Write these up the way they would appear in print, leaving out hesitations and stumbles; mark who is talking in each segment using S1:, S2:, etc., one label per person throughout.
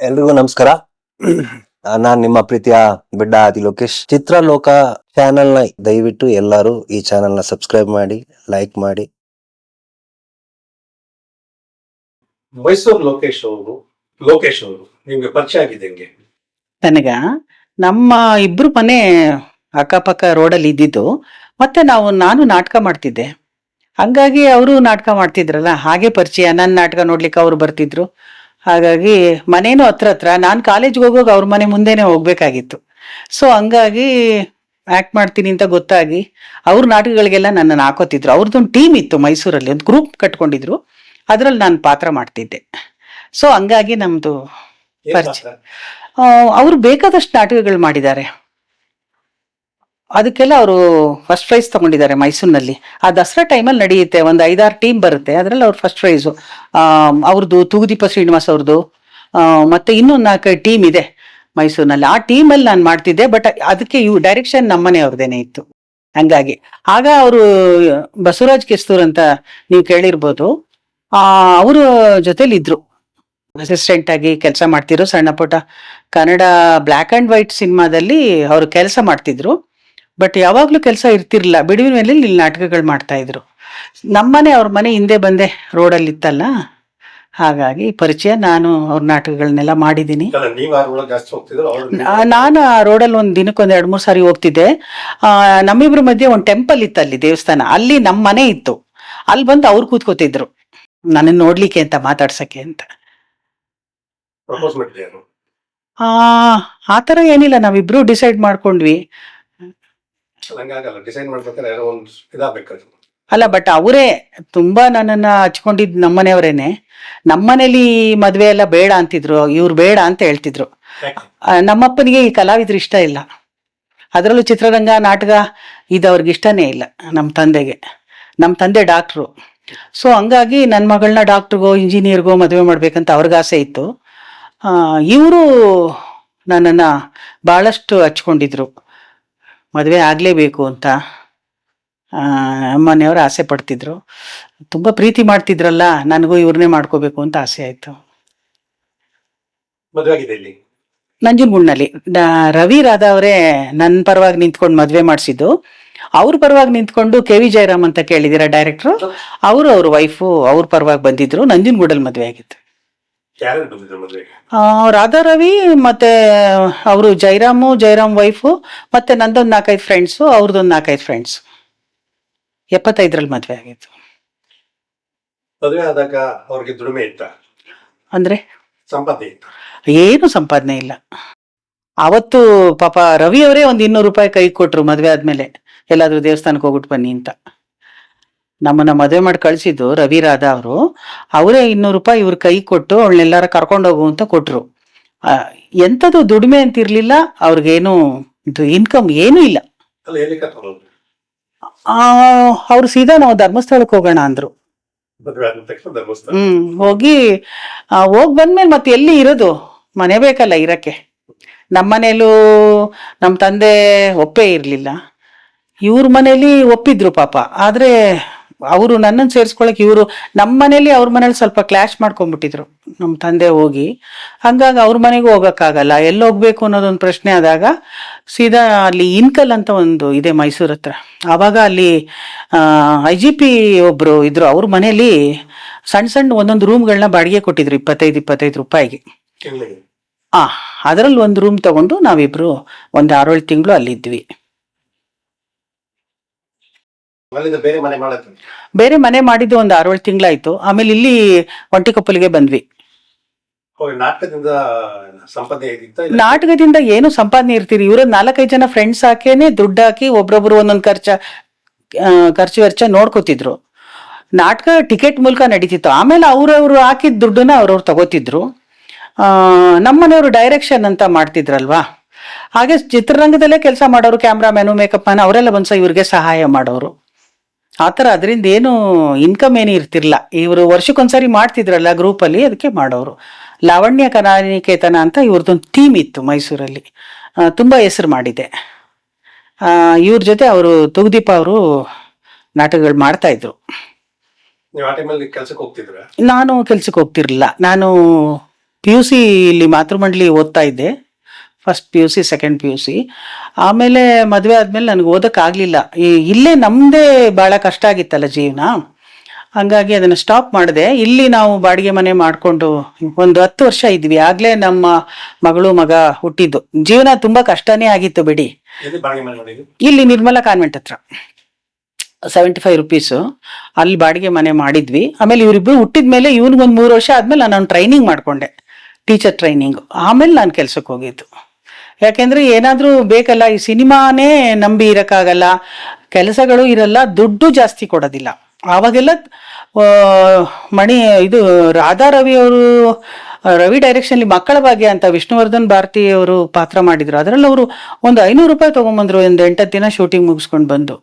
S1: ಎಲ್ರಿಗೂ ನಮಸ್ಕಾರ. ನಾನ್ ನಿಮ್ಮ ಪ್ರೀತಿಯ ಬಿಡ್ಡ ಆದಿ ಲೋಕೇಶ್. ಚಿತ್ರಲೋಕ ಚಾನೆಲ್ ನ ದಯವಿಟ್ಟು ಎಲ್ಲರೂ ಈ ಚಾನೆಲ್ ನ ಸಬ್ಸ್ಕ್ರೈಬ್ ಮಾಡಿ, ಲೈಕ್ ಮಾಡಿ.
S2: ಮೈಸೂರು ಲೋಕೇಶ್ ಅವರು ನಿಮ್ಗೆ ಪರಿಚಯ ಆಗಿದೆ ಹೆಂಗೆ?
S3: ನನಗ ನಮ್ಮ ಇಬ್ರು ಮನೆ ಅಕ್ಕಪಕ್ಕ ರೋಡಲ್ಲಿ ಇದ್ದಿದ್ದು. ಮತ್ತೆ ನಾನು ನಾಟಕ ಮಾಡ್ತಿದ್ದೆ, ಹಂಗಾಗಿ ಅವರು ನಾಟಕ ಮಾಡ್ತಿದ್ರಲ್ಲ, ಹಾಗೆ ಪರಿಚಯ. ನನ್ನ ನಾಟಕ ನೋಡ್ಲಿಕ್ಕೆ ಅವ್ರು ಬರ್ತಿದ್ರು. ಹಾಗಾಗಿ ಮನೇನು ಹತ್ರ. ನಾನು ಕಾಲೇಜ್ಗೆ ಹೋಗೋವಾಗ ಅವ್ರ ಮನೆ ಮುಂದೆನೆ ಹೋಗ್ಬೇಕಾಗಿತ್ತು. ಸೊ ಹಂಗಾಗಿ ಆಕ್ಟ್ ಮಾಡ್ತೀನಿ ಅಂತ ಗೊತ್ತಾಗಿ ಅವ್ರ ನಾಟಕಗಳಿಗೆಲ್ಲ ನನ್ನನ್ನು ಹಾಕೋತಿದ್ರು. ಅವ್ರದ್ದೊಂದು ಟೀಮ್ ಇತ್ತು ಮೈಸೂರಲ್ಲಿ, ಒಂದು ಗ್ರೂಪ್ ಕಟ್ಕೊಂಡಿದ್ರು, ಅದ್ರಲ್ಲಿ ನಾನು ಪಾತ್ರ ಮಾಡ್ತಿದ್ದೆ. ಸೊ ಹಂಗಾಗಿ ನಮ್ದು
S2: ಏನ್
S3: ಪರಿಚಯ.
S2: ಪಾತ್ರ?
S3: ಅವರು ಬೇಕಾದಷ್ಟು ನಾಟಕಗಳು ಮಾಡಿದ್ದಾರೆ. ಅದಕ್ಕೆಲ್ಲ ಅವರು ಫಸ್ಟ್ ಪ್ರೈಸ್ ತಗೊಂಡಿದ್ದಾರೆ ಮೈಸೂರಿನಲ್ಲಿ. ಆ ದಸರಾ ಟೈಮಲ್ಲಿ ನಡೆಯುತ್ತೆ, ಒಂದು 5-6 ಟೀಮ್ ಬರುತ್ತೆ, ಅದರಲ್ಲಿ ಅವ್ರು ಫಸ್ಟ್ ಪ್ರೈಸು. ಅವ್ರದ್ದು ತೂಗುದೀಪ ಶ್ರೀನಿವಾಸ್ ಅವ್ರದ್ದು, ಮತ್ತೆ ಇನ್ನೊಂದು 4-5 ಟೀಮ್ ಇದೆ ಮೈಸೂರಿನಲ್ಲಿ. ಆ ಟೀಮಲ್ಲಿ ನಾನು ಮಾಡ್ತಿದ್ದೆ. ಬಟ್ ಅದಕ್ಕೆ ಡೈರೆಕ್ಷನ್ ನಮ್ಮನೆ ಅವ್ರದ್ದೇನೆ ಇತ್ತು. ಹಂಗಾಗಿ ಆಗ ಅವರು ಬಸವರಾಜ್ ಕೆಸ್ತೂರ್ ಅಂತ ನೀವು ಕೇಳಿರ್ಬೋದು, ಅವ್ರ ಜೊತೆಲಿ ಇದ್ರು, ಅಸಿಸ್ಟೆಂಟ್ ಆಗಿ ಕೆಲಸ ಮಾಡ್ತಿದ್ರು. ಸಣ್ಣ ಪುಟ್ಟ ಕನ್ನಡ ಬ್ಲ್ಯಾಕ್ ಅಂಡ್ ವೈಟ್ ಸಿನಿಮಾದಲ್ಲಿ ಅವರು ಕೆಲಸ ಮಾಡ್ತಿದ್ರು. ಬಟ್ ಯಾವಾಗ್ಲೂ ಕೆಲಸ ಇರ್ತಿರ್ಲಿಲ್ಲ, ಬಿಡುವಿನ ಮೇಲೆ ಇಲ್ಲಿ ನಾಟಕಗಳು ಮಾಡ್ತಾ ಇದ್ರು. ನಮ್ಮನೆ ಅವ್ರ ಮನೆ ಹಿಂದೆ ಬಂದೆ ರೋಡಲ್ಲಿ ಇತ್ತಲ್ಲ, ಹಾಗಾಗಿ ಪರಿಚಯ. ನಾನು ಅವ್ರ ನಾಟಕಗಳನ್ನೆಲ್ಲ ಮಾಡಿದ್ದೀನಿ.
S2: ಅಲ್ಲ, ನೀವ್ ಆ ಊರಲ್ಲಿ ಜಾಸ್ತಿ ಹೋಗ್ತಿದ್ರು,
S3: ನಾನು ಆ ರೋಡಲ್ಲಿ ಒಂದು ದಿನಕ್ಕೆ 2-3 ಸಾರಿ ಹೋಗ್ತಿದ್ದೆ. ನಮ್ಮಿಬ್ರ ಮಧ್ಯೆ ಒಂದು ಟೆಂಪಲ್ ಇತ್ತು, ಅಲ್ಲಿ ದೇವಸ್ಥಾನ, ಅಲ್ಲಿ ನಮ್ಮ ಮನೆ ಇತ್ತು. ಅಲ್ಲಿ ಬಂದು ಅವ್ರು ಕೂತ್ಕೋತಿದ್ರು ನನ್ನನ್ನು ನೋಡ್ಲಿಕ್ಕೆ ಅಂತ, ಮಾತಾಡ್ಸಕ್ಕೆ ಅಂತ.
S2: ಪ್ರಪೋಸ್ ಮಾಡಿದ್ದೆ ನಾನು.
S3: ಆ ಥರ ಏನಿಲ್ಲ, ನಾವಿಬ್ರು ಡಿಸೈಡ್ ಮಾಡ್ಕೊಂಡ್ವಿ.
S2: ಹಂಗಾಗಲ್ಲ, ಡಿಸೈಡ್ ಮಾಡ್ಬೇಕಾದ್ರೆ ಯಾರೋ ಒಂದು ಇದಾಗಬೇಕು.
S3: ಅಲ್ಲ, ಬಟ್ ಅವರೇ ತುಂಬಾ ನನ್ನನ್ನ ಹಚ್ಕೊಂಡಿದ್ ನಮ್ಮನೆಯವರೇನೆ. ನಮ್ಮನೇಲಿ ಮದ್ವೆ ಎಲ್ಲ ಬೇಡ ಅಂತಿದ್ರು, ಇವ್ರು ಬೇಡ ಅಂತ ಹೇಳ್ತಿದ್ರು. ನಮ್ಮಪ್ಪನಿಗೆ ಈ ಕಲಾವಿದ್ರು ಇಷ್ಟ ಇಲ್ಲ, ಅದರಲ್ಲೂ ಚಿತ್ರರಂಗ ನಾಟಕ ಇದು ಅವ್ರಿಗೆ ಇಷ್ಟನೇ ಇಲ್ಲ. ನಮ್ಮ ತಂದೆ ಡಾಕ್ಟ್ರು. ಸೊ ಹಂಗಾಗಿ ನನ್ನ ಮಗಳನ್ನ ಡಾಕ್ಟ್ರಿಗೋ ಇಂಜಿನಿಯರ್ಗೋ ಮದುವೆ ಮಾಡ್ಬೇಕಂತ ಅವ್ರಿಗೆ ಆಸೆ ಇತ್ತು. ಇವರು ನನ್ನನ್ನು ಭಾಳಷ್ಟು ಹಚ್ಕೊಂಡಿದ್ರು, ಮದುವೆ ಆಗಲೇಬೇಕು ಅಂತ. ಮನೆಯವರು ಆಸೆ ಪಡ್ತಿದ್ರು, ತುಂಬ ಪ್ರೀತಿ ಮಾಡ್ತಿದ್ರಲ್ಲ, ನನಗೂ ಇವ್ರನ್ನೇ ಮಾಡ್ಕೋಬೇಕು ಅಂತ ಆಸೆ ಆಯಿತು.
S2: ಮದುವೆ ಆಗಿದೆ ಇಲ್ಲಿ
S3: ನಂಜನಗೂಡಿನಲ್ಲಿ. ರವಿ ರಾಧಾ ಅವರೇ ನನ್ನ ಪರವಾಗಿ ನಿಂತ್ಕೊಂಡು ಮದುವೆ ಮಾಡಿಸಿದ್ದು. ಅವ್ರ ಪರವಾಗಿ ನಿಂತ್ಕೊಂಡು KV ಜಯರಾಮ್ ಅಂತ ಕೇಳಿದ್ದೀರಾ, ಡೈರೆಕ್ಟ್ರು. ಅವ್ರ ವೈಫು ಅವ್ರ ಪರವಾಗಿ ಬಂದಿದ್ರು. ನಂಜನಗೂಡಲ್ಲಿ ಮದುವೆ ಆಗಿತ್ತು.
S2: ಯಾರು ಬಂದಿದ್ರು ಮದುವೆಗೆ?
S3: ರಾಧಾ ರವಿ, ಮತ್ತೆ ಅವರು ಜಯರಾಮ್ ವೈಫು, ಮತ್ತೆ ನಂದೊಂದು 4-5 ಫ್ರೆಂಡ್ಸು, ಅವ್ರದ್ದೊಂದು 4-5 ಫ್ರೆಂಡ್ಸ್. 75ರಲ್ಲಿ ಮದುವೆ ಆಗಿತ್ತು.
S2: ಮದುವೆ ಆದಾಗ ಅವ್ರಿಗೆ ದುಡಿಮೆ ಇತ್ತ,
S3: ಅಂದ್ರೆ
S2: ಸಂಪಾದನೆ ಇತ್ತ?
S3: ಏನು ಸಂಪಾದನೆ ಇಲ್ಲ. ಅವತ್ತು ಪಾಪ ರವಿ ಅವರೇ ಒಂದು 200 ರೂಪಾಯಿ ಕೈ ಕೊಟ್ರು ಮದುವೆ ಆದ್ಮೇಲೆ, ಎಲ್ಲಾದ್ರೂ ದೇವಸ್ಥಾನಕ್ಕೆ ಹೋಗ್ಬಿಟ್ಟು ಬನ್ನಿ ಅಂತ. ನಮ್ಮನ್ನ ಮದುವೆ ಮಾಡಿ ಕಳ್ಸಿದ್ದು ರವಿ ರಾಧಾ ಅವರು. ಅವರೇ 200 ರೂಪಾಯಿ ಇವ್ರ ಕೈ ಕೊಟ್ಟು ಅವಳನ್ನೆಲ್ಲಾರ ಕರ್ಕೊಂಡೋಗು ಅಂತ ಕೊಟ್ರು. ಎಂಥದ್ದು ದುಡಿಮೆ ಅಂತ ಇರ್ಲಿಲ್ಲ ಅವ್ರಿಗೇನು, ಇದು ಇನ್ಕಮ್ ಏನೂ ಇಲ್ಲ.
S2: ಅಲ್ಲ, ಎಲ್ಲಿ ಕರ್ಕೊಂಡು
S3: ಅವ್ರು ಸೀದಾ ನಾವು ಧರ್ಮಸ್ಥಳಕ್ಕೆ ಹೋಗೋಣ ಅಂದ್ರು.
S2: ಮದುವೆ ಆದ ತಕ್ಷಣ ಧರ್ಮಸ್ಥಳ
S3: ಹೋಗಿ ಬಂದ್ಮೇಲೆ ಮತ್ತೆ ಎಲ್ಲಿ ಇರೋದು, ಮನೆ ಬೇಕಲ್ಲ ಇರಕ್ಕೆ. ನಮ್ಮನೇಲೂ ನಮ್ಮ ತಂದೆ ಒಪ್ಪೇ ಇರಲಿಲ್ಲ, ಇವ್ರ ಮನೇಲಿ ಒಪ್ಪಿದ್ರು ಪಾಪ. ಆದ್ರೆ ಅವರು ನನ್ನನ್ನು ಸೇರಿಸ್ಕೊಳಕ್ ಇವರು ನಮ್ಮ ಮನೇಲಿ ಅವ್ರ ಮನೇಲಿ ಸ್ವಲ್ಪ ಕ್ಲಾಶ್ ಮಾಡ್ಕೊಂಡ್ಬಿಟ್ಟಿದ್ರು ನಮ್ಮ ತಂದೆ ಹೋಗಿ. ಹಂಗಾಗಿ ಅವ್ರ ಮನೆಗೂ ಹೋಗೋಕ್ಕಾಗಲ್ಲ, ಎಲ್ಲಿ ಹೋಗ್ಬೇಕು ಅನ್ನೋದೊಂದು ಪ್ರಶ್ನೆ ಆದಾಗ ಸೀದಾ ಅಲ್ಲಿ ಇನ್ಕಲ್ ಅಂತ ಒಂದು ಇದೆ ಮೈಸೂರ್ ಹತ್ರ. ಆವಾಗ ಅಲ್ಲಿ IGP ಒಬ್ರು ಇದ್ರು, ಅವ್ರ ಮನೇಲಿ ಸಣ್ಣ ಒಂದೊಂದು ರೂಮ್ಗಳನ್ನ ಬಾಡಿಗೆ ಕೊಟ್ಟಿದ್ರು 25 ರೂಪಾಯಿಗೆ.
S2: ತಿಂಗಳಿಗೆ?
S3: ಅದರಲ್ಲಿ ಒಂದು ರೂಮ್ ತಗೊಂಡು ನಾವಿಬ್ರು ಒಂದು 6-7 ತಿಂಗಳು ಅಲ್ಲಿದ್ವಿ.
S2: ಅಲ್ಲಿಂದ ಬೇರೆ ಮನೆ ಮಾಡಕ್ಕೆ?
S3: ಬೇರೆ ಮನೆ ಮಾಡಿದ್ದು ಒಂದು 6-7 ತಿಂಗಳಾಯ್ತು. ಆಮೇಲೆ ಇಲ್ಲಿ ಒಂಟಿಕೊಪ್ಪಲಿಗೆ ಬಂದ್ವಿ.
S2: ನಾಟಕದಿಂದ ಸಂಪಾದನೆ ಇತ್ತ?
S3: ನಾಟಕದಿಂದ ಏನು ಸಂಪಾದನೆ ಇರ್ತೀರಿ, ಇವ್ರ 4-5 ಜನ ಫ್ರೆಂಡ್ಸ್ ಹಾಕೇನೆ ದುಡ್ಡು ಹಾಕಿ ಒಬ್ರೊಬ್ರು ಒಂದೊಂದು ಖರ್ಚು ವೆಚ್ಚ ನೋಡ್ಕೋತಿದ್ರು. ನಾಟಕ ಟಿಕೆಟ್ ಮೂಲಕ ನಡೀತಿತ್ತು. ಆಮೇಲೆ ಅವ್ರವ್ರು ಹಾಕಿದ ದುಡ್ಡನ್ನ ಅವ್ರವ್ರು ತಗೋತಿದ್ರು. ನಮ್ಮನೆಯವರು ಡೈರೆಕ್ಷನ್ ಅಂತ ಮಾಡ್ತಿದ್ರಲ್ವಾ, ಹಾಗೆ ಚಿತ್ರರಂಗದಲ್ಲೇ ಕೆಲಸ ಮಾಡೋರು, ಕ್ಯಾಮ್ರಾಮ್ಯಾನು, ಮೇಕಪ್ ಮ್ಯಾನ್ ಅವರೆಲ್ಲ ಬಂದ್ಸ ಇವ್ರಿಗೆ ಸಹಾಯ ಮಾಡೋರು. ಆ ಥರ. ಅದರಿಂದ ಏನು ಇನ್ಕಮ್ ಏನು ಇರ್ತಿರ್ಲಿಲ್ಲ. ಇವರು ವರ್ಷಕ್ಕೊಂದ್ಸರಿ ಮಾಡ್ತಿದ್ರಲ್ಲ ಗ್ರೂಪಲ್ಲಿ, ಅದಕ್ಕೆ ಮಾಡೋರು. ಲಾವಣ್ಯ ಕಲಾನಿಕೇತನ ಅಂತ ಇವ್ರದ್ದೊಂದು ಟೀಮ್ ಇತ್ತು ಮೈಸೂರಲ್ಲಿ, ತುಂಬ ಹೆಸರು ಮಾಡಿದೆ. ಇವ್ರ ಜೊತೆ ಅವರು ತೂಗುದೀಪ ಅವರು ನಾಟಕಗಳು ಮಾಡ್ತಾ ಇದ್ರು.
S2: ನೀವು ಆ ಟೈಮಲ್ಲಿ ಕೆಲಸಕ್ಕೆ ಹೋಗ್ತಿದ್ರ?
S3: ನಾನು ಕೆಲ್ಸಕ್ಕೆ ಹೋಗ್ತಿರ್ಲಿಲ್ಲ. ನಾನು PUC ಇಲ್ಲಿ ಮಾತೃಮಂಡಲಿ ಓದ್ತಾ ಇದ್ದೆ, ಫಸ್ಟ್ PUC ಸೆಕೆಂಡ್ PUC. ಆಮೇಲೆ ಮದುವೆ ಆದ್ಮೇಲೆ ನನಗೆ ಓದೋಕ್ಕಾಗಲಿಲ್ಲ. ಇಲ್ಲೇ ನಮ್ಮದೇ ಭಾಳ ಕಷ್ಟ ಆಗಿತ್ತಲ್ಲ ಜೀವನ, ಹಂಗಾಗಿ ಅದನ್ನು ಸ್ಟಾಪ್ ಮಾಡಿದೆ. ಇಲ್ಲಿ ನಾವು ಬಾಡಿಗೆ ಮನೆ ಮಾಡಿಕೊಂಡು ಒಂದು 10 ವರ್ಷ ಇದ್ವಿ. ಆಗಲೇ ನಮ್ಮ ಮಗಳು ಮಗ ಹುಟ್ಟಿದ್ದು. ಜೀವನ ತುಂಬ ಕಷ್ಟನೇ ಆಗಿತ್ತು ಬಿಡಿ.
S2: ಎಲ್ಲಿ ಬಾಡಿಗೆ ಮನೆ ಮಾಡಿದ್ದು?
S3: ಇಲ್ಲಿ ನಿರ್ಮಲಾ ಕಾನ್ವೆಂಟ್ ಹತ್ರ 75 ರುಪೀಸು ಅಲ್ಲಿ ಬಾಡಿಗೆ ಮನೆ ಮಾಡಿದ್ವಿ. ಆಮೇಲೆ ಇವರಿಬ್ರು ಹುಟ್ಟಿದ್ಮೇಲೆ ಇವ್ನಿಗೊಂದು 3 ವರ್ಷ ಆದ್ಮೇಲೆ ನಾನು ಟ್ರೈನಿಂಗ್ ಮಾಡ್ಕೊಂಡೆ, ಟೀಚರ್ ಟ್ರೈನಿಂಗು. ಆಮೇಲೆ ನಾನು ಕೆಲ್ಸಕ್ಕೆ ಹೋಗಿದ್ದು. ಯಾಕೆಂದ್ರೆ ಏನಾದರೂ ಬೇಕಲ್ಲ, ಈ ಸಿನಿಮಾನೇ ನಂಬಿ ಇರೋಕ್ಕಾಗಲ್ಲ, ಕೆಲಸಗಳು ಇರಲ್ಲ, ದುಡ್ಡು ಜಾಸ್ತಿ ಕೊಡೋದಿಲ್ಲ. ಆವಾಗೆಲ್ಲ ಇದು ರಾಧಾ ರವಿ ಅವರು, ರವಿ ಡೈರೆಕ್ಷನ್ಲಿ ಮಕ್ಕಳ ಭಾಗ್ಯ ಅಂತ ವಿಷ್ಣುವರ್ಧನ್ ಭಾರತಿ ಅವರು ಪಾತ್ರ ಮಾಡಿದ್ರು. ಅದರಲ್ಲಿ ಅವರು ಒಂದು 500 ರೂಪಾಯಿ ತೊಗೊಂಬಂದ್ರು, ಒಂದು 8 ದಿನ ಶೂಟಿಂಗ್ ಮುಗಿಸ್ಕೊಂಡು ಬಂದು.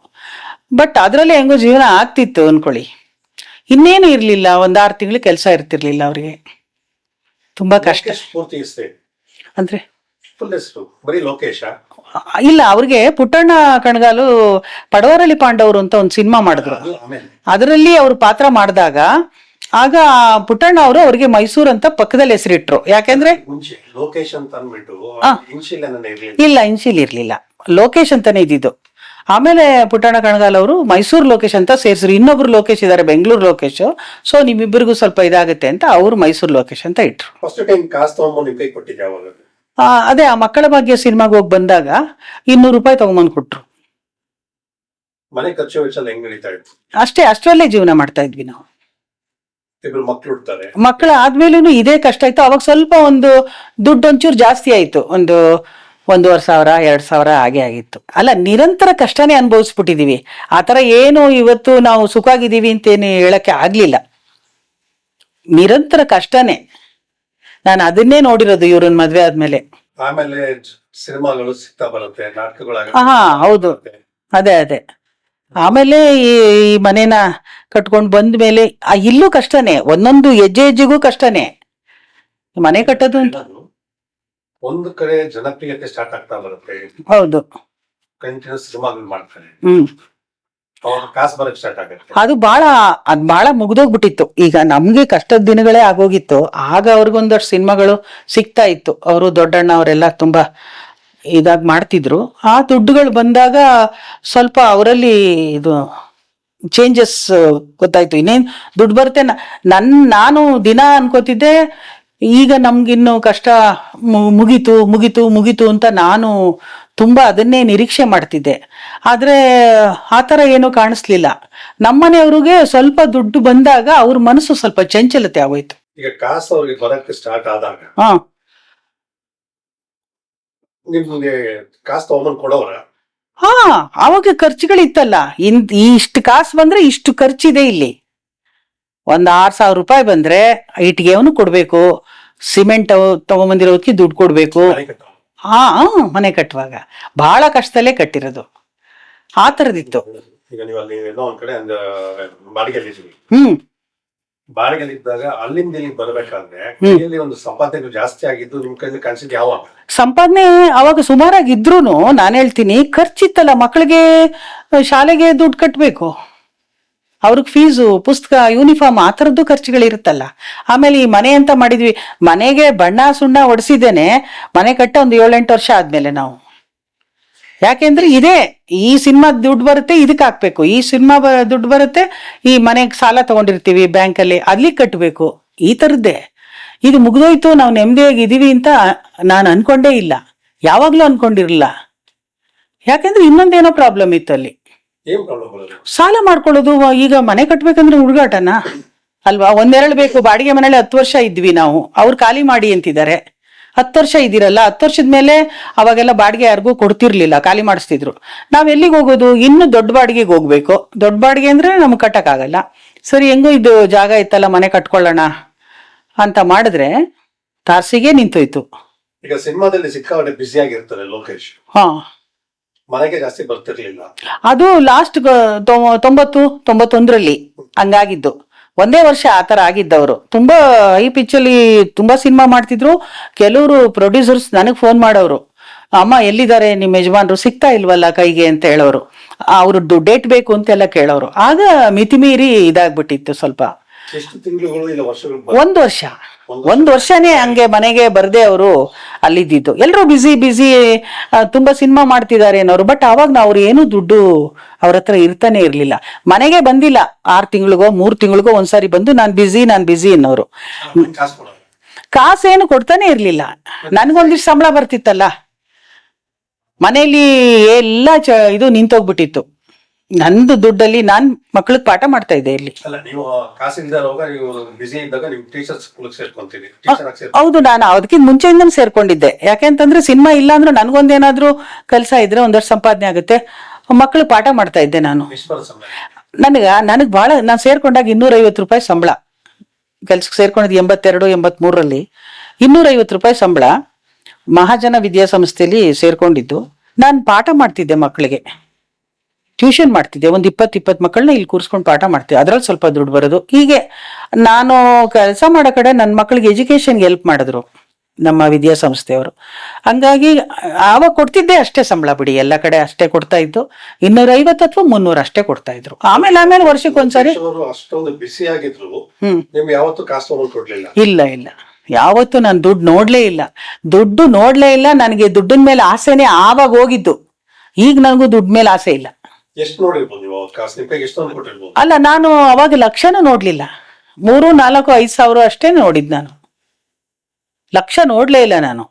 S3: ಬಟ್ ಅದರಲ್ಲಿ ಹೆಂಗೋ ಜೀವನ ಆಗ್ತಿತ್ತು ಅನ್ಕೊಳ್ಳಿ. ಇನ್ನೇನು ಇರಲಿಲ್ಲ, ಒಂದು 6 ತಿಂಗಳು ಕೆಲಸ ಇರ್ತಿರ್ಲಿಲ್ಲ ಅವ್ರಿಗೆ. ತುಂಬಾ ಕಷ್ಟ.
S2: ಪೂರ್ತಿ ಹೆಸರು
S3: ಅಂದ್ರೆ
S2: ಫುಲ್ ಹೆಸರು ಬರೀ ಲೋಕೇಶ?
S3: ಇಲ್ಲ, ಅವ್ರಿಗೆ ಪುಟ್ಟಣ್ಣ ಕಣಗಾಲು ಪಡವರಳ್ಳಿ ಪಾಂಡವರು ಅಂತ ಒಂದು ಸಿನಿಮಾ ಮಾಡಿದ್ರು. ಅದರಲ್ಲಿ ಅವರು ಪಾತ್ರ ಮಾಡಿದಾಗ ಆಗ ಪುಟ್ಟಣ್ಣ ಅವರು ಅವ್ರಿಗೆ ಮೈಸೂರು ಅಂತ ಪಕ್ಕದಲ್ಲಿ ಹೆಸರಿಟ್ರು. ಯಾಕೆಂದ್ರೆ
S2: ಲೋಕೇಶ್ ಅಂತ ಅಂದ್ಬಿಟ್ಟು
S3: ಇಲ್ಲ, ಇನ್ಶಿಲ್ ಇರ್ಲಿಲ್ಲ, ಲೋಕೇಶ್ ಅಂತಾನೆ ಇದ್ದಿದ್ದು. ಆಮೇಲೆ ಪುಟ್ಟಣ್ಣ ಕಣಗಾಲ್ ಅವರು ಮೈಸೂರು ಲೋಕೇಶ್ ಅಂತ ಸೇರಿಸ್ರು. ಇನ್ನೊಬ್ರು ಲೋಕೇಶ್ ಇದಾರೆ, ಬೆಂಗಳೂರು ಲೋಕೇಶ್. ಸೊ ನಿಮ್ಮಿಬ್ಬರಿಗೂ ಸ್ವಲ್ಪ ಇದಾಗುತ್ತೆ ಅಂತ ಅವ್ರು ಮೈಸೂರು ಲೋಕೇಶ್ ಅಂತ ಇಟ್ರು. ಅದೇ ಆ ಮಕ್ಕಳ ಭಾಗ್ಯ ಸಿನಿಮಾಗೆ ಹೋಗಿ ಬಂದಾಗ 200 ರೂಪಾಯಿ ತಗೊಂಬಂದು ಕೊಟ್ರು.
S2: ಮನೆ ಖರ್ಚು ವೆಚ್ಚ ಹೆಂಗ್ ನಡೀತಾ ಇತ್ತು?
S3: ಅಷ್ಟೇ, ಅಷ್ಟರಲ್ಲೇ ಜೀವನ ಮಾಡ್ತಾ ಇದ್ವಿ ನಾವು. ಮಕ್ಕಳು ಆದ್ಮೇಲೂ ಇದೇ ಕಷ್ಟ ಆಯ್ತು. ಅವಾಗ ಸ್ವಲ್ಪ ಒಂದು ದುಡ್ಡು ಒಂಚೂರು ಜಾಸ್ತಿ ಆಯ್ತು, ಒಂದು 1,500 2,000 ಹಾಗೆ ಆಗಿತ್ತು. ಅಲ್ಲ, ನಿರಂತರ ಕಷ್ಟನೇ ಅನುಭವಿಸ್ಬಿಟ್ಟಿದೀವಿ. ಆತರ ಏನು ಇವತ್ತು ನಾವು ಸುಖಾಗಿದ್ದೀವಿ ಅಂತೇನು ಹೇಳಕ್ಕೆ ಆಗ್ಲಿಲ್ಲ. ನಿರಂತರ ಕಷ್ಟನೇ. ನಾನು ಅದನ್ನೇ ನೋಡಿರೋದು ಇವ್ರನ್ನ ಮದ್ವೆ ಆದ್ಮೇಲೆ.
S2: ಆಮೇಲೆ ಸಿನಿಮಾಗಳು ಸಿಗ್ತಾ ಬರುತ್ತೆ, ನಾಟಕಗಳು.
S3: ಹಾ ಹೌದು, ಅದೇ. ಆಮೇಲೆ ಈ ಮನೇನ ಕಟ್ಕೊಂಡು ಬಂದ ಮೇಲೆ ಇಲ್ಲೂ ಕಷ್ಟನೇ, ಒಂದೊಂದು ಹೆಜ್ಜೆಗೂ ಕಷ್ಟನೇ ಮನೆ ಕಟ್ಟೋದು ಅಂತ.
S2: ಒಂದು ಕಡೆ ಜನಪ್ರಿಯತೆ ಸ್ಟಾರ್ಟ್ ಆಗ್ತಾ ಬರುತ್ತೆ,
S3: ಹೌದು,
S2: ಕಂಟಿನ್ಯೂಸ್ ಸಿನಿಮಾಗಳು ಮಾಡ್ತಾರೆ, ಕಾಸು ಬರಕ್ ಸ್ಟಾರ್ಟ್ ಆಗುತ್ತೆ.
S3: ಅದು ಬಹಳ ಮುಗ್ದೋಗ್ಬಿಟ್ಟಿತ್ತು. ಈಗ ನಮ್ಗೆ ಕಷ್ಟದ ದಿನಗಳೇ ಆಗೋಗಿತ್ತು. ಆಗ ಅವ್ರಿಗೊಂದಷ್ಟು ಸಿನಿಮಾಗಳು ಸಿಗ್ತಾ ಇತ್ತು. ಅವರು ದೊಡ್ಡಣ್ಣ ಅವರೆಲ್ಲ ತುಂಬಾ ಇದಾಗಿ ಮಾಡ್ತಿದ್ರು. ಆ ದುಡ್ಡುಗಳು ಬಂದಾಗ ಸ್ವಲ್ಪ ಅವರಲ್ಲಿ ಇದು ಚೇಂಜಸ್ ಗೊತ್ತಾಯ್ತು. ಇನ್ನೇನ್ ದುಡ್ಡು ಬರುತ್ತೆ. ನಾನು ದಿನ ಅನ್ಕೋತಿದ್ದೆ ಈಗ ನಮ್ಗಿನ್ನು ಕಷ್ಟ ಮುಗೀತು ಅಂತ ನಾನು ತುಂಬಾ ಅದನ್ನೇ ನಿರೀಕ್ಷೆ ಮಾಡ್ತಿದ್ದೆ. ಆದ್ರೆ ಆತರ ಏನೂ ಕಾಣಿಸ್ಲಿಲ್ಲ. ನಮ್ಮನೆಯವ್ರಿಗೆ ಸ್ವಲ್ಪ ದುಡ್ಡು ಬಂದಾಗ ಅವ್ರ ಮನಸ್ಸು ಸ್ವಲ್ಪ ಚಂಚಲತೆ ಆಗೋಯ್ತು.
S2: ಈಗ ಕಾಸು ಅವ್ರಿಗೆ ಬರಕ್ಕೆ ಸ್ಟಾರ್ಟ್ ಆದಾಗ ನಿಮ್ಗೆ ಕಾಸು ತಗೊಂಡ್ ಕೊಡೋರ?
S3: ಅವಾಗ ಖರ್ಚುಗಳಿತ್ತಲ್ಲ. ಇಷ್ಟು ಕಾಸು ಬಂದ್ರೆ ಇಷ್ಟು ಖರ್ಚಿದೆ. ಇಲ್ಲಿ ಒಂದ್ 6,000 ರೂಪಾಯಿ ಬಂದ್ರೆ ಇಟ್ಟಿಗೆವನು ಕೊಡ್ಬೇಕು, ಸಿಮೆಂಟ್ ತಗೊಂಬಂದಿರೋದಕ್ಕೆ ದುಡ್ಡು ಕೊಡ್ಬೇಕು. ಮನೆ ಕಟ್ಟುವಾಗ ಬಹಳ ಕಷ್ಟದಲ್ಲೇ ಕಟ್ಟಿರೋದು. ಆ ತರದಿತ್ತು.
S2: ಈಗ ನೀವು ಅಲ್ಲಿ ಎಲ್ಲೋ ಒಂದ್ ಕಡೆ ಬಾಡಿಗೆಲಿದ್ದಾಗ ಅಲ್ಲಿಂದ ಇಲ್ಲಿಗೆ ಬರ್ಬೇಕಾದ್ರೆ ಒಂದು ಸಂಪಾದನೆ ಜಾಸ್ತಿ ಆಗಿದ್ದು ನಿಮ್ ಕೈಲಿ ಕಾಣಿಸಿದ್ ಯಾವಾಗ?
S3: ಸಂಪಾದನೆ ಅವಾಗ ಸುಮಾರಾಗಿದ್ರೂನು ನಾನು ಹೇಳ್ತೀನಿ, ಖರ್ಚಿತ್ತಲ್ಲ. ಮಕ್ಕಳಿಗೆ ಶಾಲೆಗೆ ದುಡ್ಡು ಕಟ್ಬೇಕು, ಅವ್ರಿಗೆ ಫೀಸು, ಪುಸ್ತಕ, ಯೂನಿಫಾರ್ಮ್, ಆ ಥರದ್ದು ಖರ್ಚುಗಳಿರುತ್ತಲ್ಲ. ಆಮೇಲೆ ಈ ಮನೆ ಅಂತ ಮಾಡಿದ್ವಿ. ಮನೆಗೆ ಬಣ್ಣ ಸುಣ್ಣ ಹೊಡಿಸಿದ್ದೇನೆ ಮನೆ ಕಟ್ಟ ಒಂದು 7-8 ವರ್ಷ ಆದ್ಮೇಲೆ ನಾವು. ಯಾಕೆಂದ್ರೆ ಈ ಸಿನಿಮಾ ದುಡ್ಡು ಬರುತ್ತೆ, ಇದಕ್ಕೆ ಹಾಕ್ಬೇಕು. ಈ ಸಿನಿಮಾ ದುಡ್ಡು ಬರುತ್ತೆ, ಈ ಮನೆಗೆ ಸಾಲ ತಗೊಂಡಿರ್ತೀವಿ ಬ್ಯಾಂಕಲ್ಲಿ, ಅಲ್ಲಿ ಕಟ್ಟಬೇಕು. ಈ ಥರದ್ದೇ. ಇದು ಮುಗ್ದೋಯ್ತು, ನಾವು ನೆಮ್ಮದಿಯಾಗಿ ಇದೀವಿ ಅಂತ ನಾನು ಅನ್ಕೊಂಡೇ ಇಲ್ಲ, ಯಾವಾಗ್ಲೂ ಅನ್ಕೊಂಡಿರಲಿಲ್ಲ. ಯಾಕೆಂದ್ರೆ ಇನ್ನೊಂದೇನೋ ಪ್ರಾಬ್ಲಮ್ ಇತ್ತು ಅಲ್ಲಿ. ಸಾಲ ಮಾಡ್ಕೊಳ್ಳೋದು. ಈಗ ಮನೆ ಕಟ್ಬೇಕಂದ್ರೆ ಹುಡುಗಾಟನ ಅಲ್ವಾ? ಒಂದೆರಡು ಬೇಕು. ಬಾಡಿಗೆ ಮನೇಲಿ 10 ವರ್ಷ ಇದ್ವಿ ನಾವು, ಅವ್ರು ಖಾಲಿ ಮಾಡಿ ಅಂತಿದ್ದಾರೆ. 10 ವರ್ಷ ಇದ್ದೀರಲ್ಲ, 10 ವರ್ಷದ ಮೇಲೆ ಅವಾಗೆಲ್ಲ ಬಾಡಿಗೆ ಯಾರಿಗೂ ಕೊಡ್ತಿರ್ಲಿಲ್ಲ, ಖಾಲಿ ಮಾಡಿಸ್ತಿದ್ರು. ನಾವ್ ಎಲ್ಲಿಗೆ ಹೋಗೋದು? ಇನ್ನು ದೊಡ್ಡ ಬಾಡಿಗೆಗೆ ಹೋಗ್ಬೇಕು. ದೊಡ್ಡ ಬಾಡಿಗೆ ಅಂದ್ರೆ ನಮ್ಗೆ ಕಟ್ಟಕ್ಕಾಗಲ್ಲ. ಸರಿ, ಹೆಂಗೋ ಇದು ಜಾಗ ಇತ್ತಲ್ಲ, ಮನೆ ಕಟ್ಕೊಳ್ಳೋಣ ಅಂತ ಮಾಡಿದ್ರೆ ತಾರ್ಸಿಗೆ ನಿಂತೋಯ್ತು.
S2: ಈಗ ಸಿನಿಮಾದಲ್ಲಿ ಸಿಕ್ಕಾಪಟ್ಟೆ ಬ್ಯುಸಿ ಆಗಿರ್ತಾರೆ ಲೋಕೇಶ್, ಮನೆಗೆ ಜಾಸ್ತಿ ಬರ್ತಿರ್ಲಿಲ್ಲ.
S3: ಅದು ಲಾಸ್ಟ್ 90-91ರಲ್ಲಿ ಹಂಗಾಗಿದ್ದು. ಒಂದೇ ವರ್ಷ ಆತರ ಆಗಿದ್ದವರು. ತುಂಬಾ ಹೈ ಪಿಚ್ಚಲ್ಲಿ ತುಂಬಾ ಸಿನಿಮಾ ಮಾಡ್ತಿದ್ರು. ಕೆಲವರು ಪ್ರೊಡ್ಯೂಸರ್ಸ್ ನನಗ್ ಫೋನ್ ಮಾಡೋರು, ಅಮ್ಮ ಎಲ್ಲಿದ್ದಾರೆ ನಿಮ್ಮ ಯಜಮಾನ್ರು, ಸಿಗ್ತಾ ಇಲ್ವಲ್ಲ ಕೈಗೆ ಅಂತ ಹೇಳೋರು. ಅವ್ರದ್ದು ಡೇಟ್ ಬೇಕು ಅಂತೆಲ್ಲ ಕೇಳೋರು. ಆಗ ಮಿತಿಮೀರಿ ಇದಾಗ್ಬಿಟ್ಟಿತ್ತು ಸ್ವಲ್ಪ.
S2: ಎಷ್ಟು ತಿಂಗಳುಗಳು ಇಲ್ಲ ವರ್ಷಗಳು
S3: ಒಂದ್ ವರ್ಷನೇ ಹಂಗೆ ಮನೆಗೆ ಬರ್ದೆ ಅವರು ಅಲ್ಲಿದ್ದು. ಎಲ್ರು ಬಿಸಿ ತುಂಬಾ ಸಿನಿಮಾ ಮಾಡ್ತಿದ್ದಾರೆ ಅನ್ನೋರು. ಬಟ್ ಅವಾಗ ಅವ್ರು ಏನು ದುಡ್ಡು ಅವ್ರ ಹತ್ರ ಇರ್ತಾನೆ ಇರ್ಲಿಲ್ಲ. ಮನೆಗೆ ಬಂದಿಲ್ಲ 6 ತಿಂಗಳಿಗೋ 3 ತಿಂಗಳಿಗೋ ಒಂದ್ಸಾರಿ ಬಂದು ನಾನ್ ಬಿಸಿ ಅನ್ನೋರು.
S2: ಕಾಸು ಕೊಡೋದು.
S3: ಕಾಸೇನು ಕೊಡ್ತಾನೆ ಇರ್ಲಿಲ್ಲ. ನನ್ಗೊಂದಿಷ್ಟು ಸಂಬಳ ಬರ್ತಿತ್ತಲ್ಲ, ಮನೇಲಿ ಎಲ್ಲ ಇದು ನಿಂತೋಗ್ಬಿಟ್ಟಿತ್ತು. ನಂದು ದುಡ್ಡಲ್ಲಿ ನಾನ್ ಮಕ್ಳಿಗೆ ಪಾಠ ಮಾಡ್ತಾ ಇದ್ದೆ ಇಲ್ಲಿ.
S2: ಅಲ್ಲ, ನೀವು ಕಾಸಿಂದ ನೀವು ಬಿಸಿ ಇದ್ದಾಗ ನೀವು ಟೀಚರ್ಸ್ ಸೇರ್ಕೊಂತೀರಿ, ಟೀಚರ್ ಆಗಿ
S3: ಹೌದು, ನಾನು ಅದಕ್ಕಿಂತ ಮುಂಚೆಯಿಂದ ಸೇರ್ಕೊಂಡಿದ್ದೆ. ಯಾಕೆಂತಂದ್ರೆ ಸಿನಿಮಾ ಇಲ್ಲ ಅಂದ್ರೆ ನನ್ಗೊಂದೇನಾದ್ರೂ ಕೆಲಸ ಇದ್ರೆ ಒಂದಷ್ಟು ಸಂಪಾದನೆ ಆಗುತ್ತೆ. ಮಕ್ಳು ಪಾಠ ಮಾಡ್ತಾ ಇದ್ದೆ ನಾನು. ನನಗ್ ಬಹಳ, ನಾನು ಸೇರ್ಕೊಂಡಾಗ 250 ರೂಪಾಯಿ ಸಂಬಳ. ಕೆಲ್ಸಕ್ಕೆ ಸೇರ್ಕೊಂಡಿದ್ದು 82, 83ರಲ್ಲಿ 250 ರೂಪಾಯಿ ಸಂಬಳ. ಮಹಾಜನ ವಿದ್ಯಾಸಂಸ್ಥೆಯಲ್ಲಿ ಸೇರ್ಕೊಂಡಿದ್ದು. ನಾನು ಪಾಠ ಮಾಡ್ತಿದ್ದೆ ಮಕ್ಕಳಿಗೆ, ಟ್ಯೂಷನ್ ಮಾಡ್ತಿದ್ದೆ. ಒಂದು 20 ಮಕ್ಕಳನ್ನ ಇಲ್ಲಿ ಕೂರಿಸ್ಕೊಂಡು ಪಾಠ ಮಾಡ್ತಿದ್ದೆ. ಅದ್ರಲ್ಲಿ ಸ್ವಲ್ಪ ದುಡ್ಡು ಬರೋದು. ಹೀಗೆ ನಾನು ಕೆಲಸ ಮಾಡೋ ಕಡೆ ನನ್ನ ಮಕ್ಕಳಿಗೆ ಎಜುಕೇಶನ್ಗೆ ಹೆಲ್ಪ್ ಮಾಡಿದ್ರು ನಮ್ಮ ವಿದ್ಯಾಸಂಸ್ಥೆಯವರು. ಹಂಗಾಗಿ ಆವಾಗ ಕೊಡ್ತಿದ್ದೆ ಅಷ್ಟೇ ಸಂಬಳ ಬಿಡಿ, ಎಲ್ಲ ಕಡೆ ಅಷ್ಟೇ ಕೊಡ್ತಾ ಇದ್ದು. 250 ಅಥವಾ 300 ಅಷ್ಟೇ ಕೊಡ್ತಾ ಇದ್ರು. ಆಮೇಲೆ ವರ್ಷಕ್ಕೊಂದ್ಸರಿ.
S2: ಅಷ್ಟೊಂದು ಬಿಸಿ ಆಗಿದ್ರು, ನಿಮ್ಗೆ ಯಾವತ್ತೂ ಕಾಸು ತಗೊಂಡು ಕೊಡ್ಲಿಲ್ಲ?
S3: ಇಲ್ಲ, ಯಾವತ್ತು ನಾನು ದುಡ್ಡು ನೋಡ್ಲೇ ಇಲ್ಲ. ನನಗೆ ದುಡ್ಡಿನ ಮೇಲೆ ಆಸೆನೆ ಆವಾಗ ಹೋಗಿದ್ದು. ಈಗ ನನಗೂ ದುಡ್ಡು ಮೇಲೆ ಆಸೆ ಇಲ್ಲ.
S2: ಎಷ್ಟು ನೋಡಿರ್ಬೋದು ನೀವು ಕಾಸು? ನಿಮ್ ಕೈಗೆ ಎಷ್ಟು ಕೊಟ್ಟಿರ್ಬೋದು?
S3: ಅಲ್ಲ, ನಾನು ಅವಾಗ ಲಕ್ಷನೂ ನೋಡ್ಲಿಲ್ಲ. 3, 4, 5 ಸಾವಿರ ಅಷ್ಟೇ ನೋಡಿದ್ ನಾನು. ಲಕ್ಷ ನೋಡ್ಲೇ ಇಲ್ಲ ನಾನು.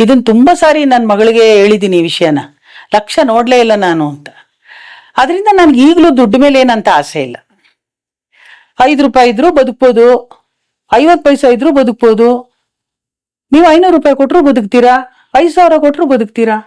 S3: ಇದನ್ನ ತುಂಬಾ ಸಾರಿ ನನ್ನ ಮಗಳಿಗೆ ಹೇಳಿದೀನಿ ಈ ವಿಷಯನ. ಲಕ್ಷ ನೋಡ್ಲೇ ಇಲ್ಲ ನಾನು ಅಂತ. ಅದರಿಂದ ನನ್ಗೆ ಈಗಲೂ ದುಡ್ಡು ಮೇಲೆ ಏನಂತ ಆಸೆ ಇಲ್ಲ. 5 ರೂಪಾಯಿ ಇದ್ರು ಬದುಕ್ಬೋದು, 50 ಪೈಸೆ ಇದ್ರು ಬದುಕ್ಬೋದು. ನೀವು 500 ರೂಪಾಯಿ ಕೊಟ್ರು ಬದುಕ್ತೀರಾ, 5,000 ಕೊಟ್ರು ಬದುಕ್ತೀರಾ.